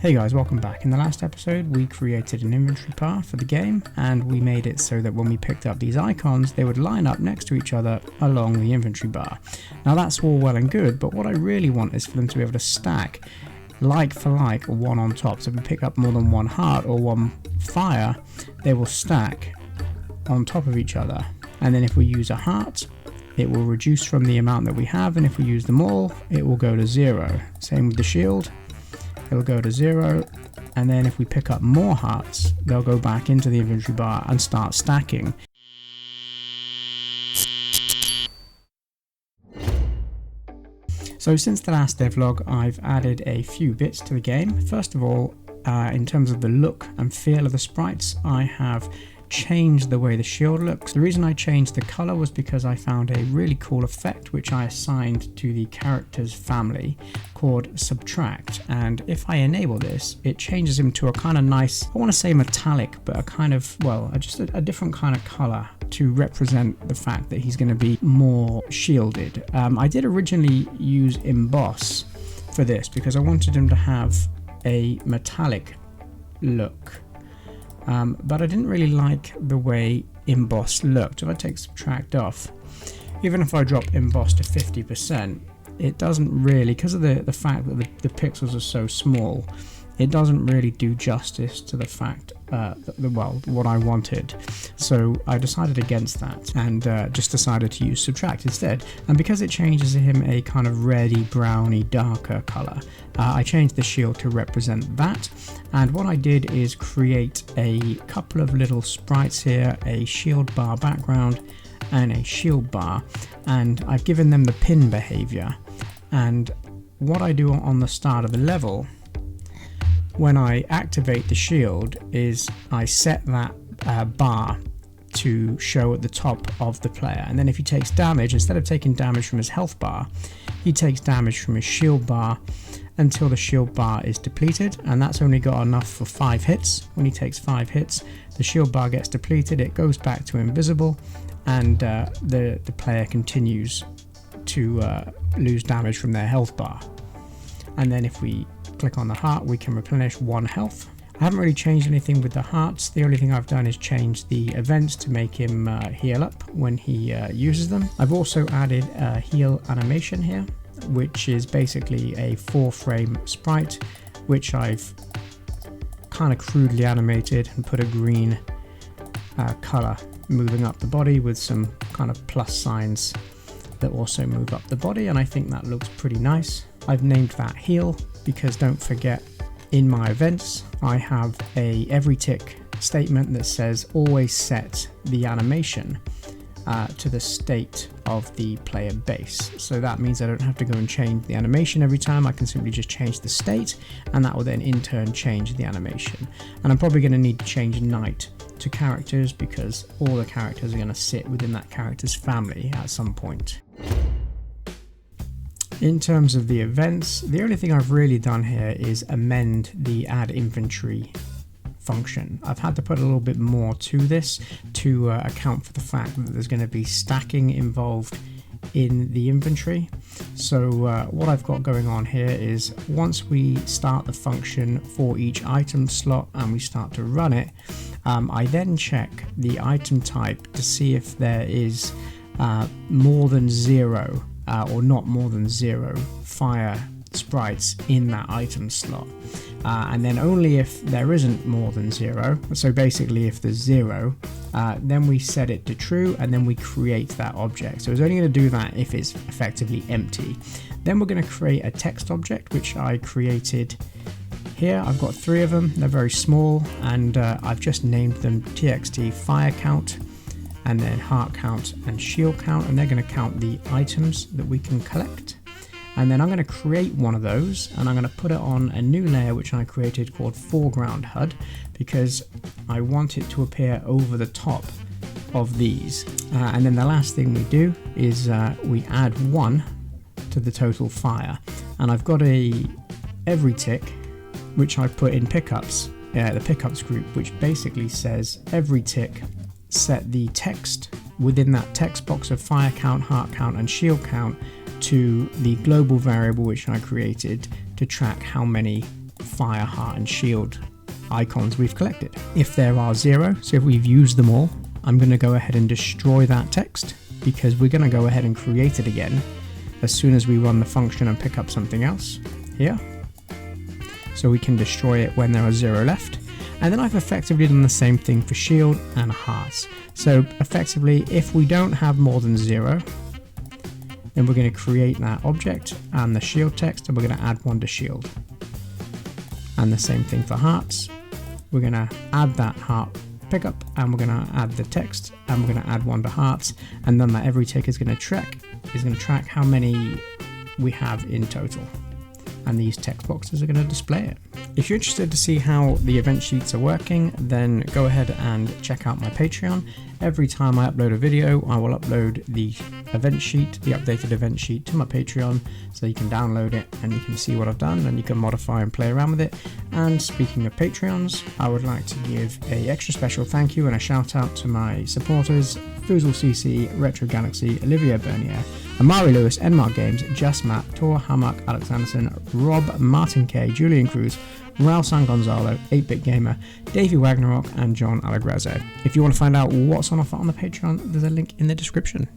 Hey guys, welcome back. In the last episode we created an inventory bar for the game and we made it so that when we picked up these icons they would line up next to each other along the inventory bar. Now that's all well and good, but what I really want is for them to be able to stack like for like, one on top. So if we pick up more than one heart or one fire, they will stack on top of each other. And then if we use a heart, it will reduce from the amount that we have, and if we use them all, it will go to 0. Same with the shield. It'll go to 0, and then if we pick up more hearts, they'll go back into the inventory bar and start stacking. So since the last devlog, I've added a few bits to the game. First of all, in terms of the look and feel of the sprites, I have changed the way the shield looks. The reason I changed the color was because I found a really cool effect which I assigned to the character's family called subtract, and if I enable this it changes him to a kind of nice, I want to say metallic, but a kind of, well, just a different kind of color to represent the fact that he's going to be more shielded. I did originally use emboss for this because I wanted him to have a metallic look. But I didn't really like the way emboss looked. If I take subtract off, even if I drop emboss to 50%, it doesn't really, because of the fact that the pixels are so small, it doesn't really do justice to the fact well, what I wanted. So I decided against that and just decided to use subtract instead. And because it changes him a kind of reddy, browny, darker color, I changed the shield to represent that. And what I did is create a couple of little sprites here, a shield bar background and a shield bar, and I've given them the pin behavior. And what I do on the start of the level, when I activate the shield, is I set that bar to show at the top of the player, and then if he takes damage, instead of taking damage from his health bar, he takes damage from his shield bar until the shield bar is depleted, and that's only got enough for 5 hits. When he takes 5 hits, the shield bar gets depleted, it goes back to invisible, and the player continues to lose damage from their health bar. And then if we click on the heart, we can replenish 1 health. I haven't really changed anything with the hearts. The only thing I've done is change the events to make him heal up when he uses them. I've also added a heal animation here, which is basically a 4-frame sprite, which I've kind of crudely animated and put a green color moving up the body with some kind of plus signs that also move up the body, and I think that looks pretty nice. I've named that heal because, don't forget, in my events I have a every tick statement that says always set the animation to the state of the player base. So that means I don't have to go and change the animation every time. I can simply just change the state, and that will then in turn change the animation. And I'm probably going to need to change night to characters because all the characters are going to sit within that character's family at some point. In terms of the events, the only thing I've really done here is amend the add inventory function. I've had to put a little bit more to this to account for the fact that there's going to be stacking involved in the inventory. So what I've got going on here is once we start the function for each item slot and we start to run it, I then check the item type to see if there is more than 0 or not more than 0 fire sprites in that item slot, and then only if there isn't more than 0, so basically if there's 0, then we set it to true and then we create that object. So it's only going to do that if it's effectively empty. Then we're going to create a text object, which I created here. I've got 3 of them, they're very small, and I've just named them txt fire count, and then heart count and shield count, and they're going to count the items that we can collect. And then I'm going to create one of those and I'm going to put it on a new layer which I created called foreground HUD, because I want it to appear over the top of these. And then the last thing we do is we add 1 to the total fire, and I've got a every tick which I put in pickups, the pickups group, which basically says every tick set the text within that text box of fire count, heart count and shield count to the global variable which I created to track how many fire, heart and shield icons we've collected. If there are 0, so if we've used them all, I'm going to go ahead and destroy that text, because we're going to go ahead and create it again as soon as we run the function and pick up something else here. So we can destroy it when there are 0 left. And then I've effectively done the same thing for shield and hearts. So effectively, if we don't have more than 0, then we're going to create that object and the shield text, and we're going to add 1 to shield. And the same thing for hearts. We're going to add that heart pickup, and we're going to add the text, and we're going to add 1 to hearts, and then that every tick is going to track how many we have in total. And these text boxes are going to display it. If you're interested to see how the event sheets are working, then go ahead and check out my Patreon. Every time I upload a video, I will upload the event sheet, the updated event sheet, to my Patreon, so you can download it and you can see what I've done and you can modify and play around with it. And speaking of Patreons, I would like to give a extra special thank you and a shout out to my supporters: Foozle CC, Retro Galaxy, Olivia Bernier, Amari Lewis, Enmark Games, Just Matt, Tor Hammock, Alex Anderson, Rob, Martin K, Julian Cruz, Raul San Gonzalo, 8-Bit Gamer, Davey Wagnerok, and John Allegrezzo. If you want to find out what's on offer on the Patreon, there's a link in the description.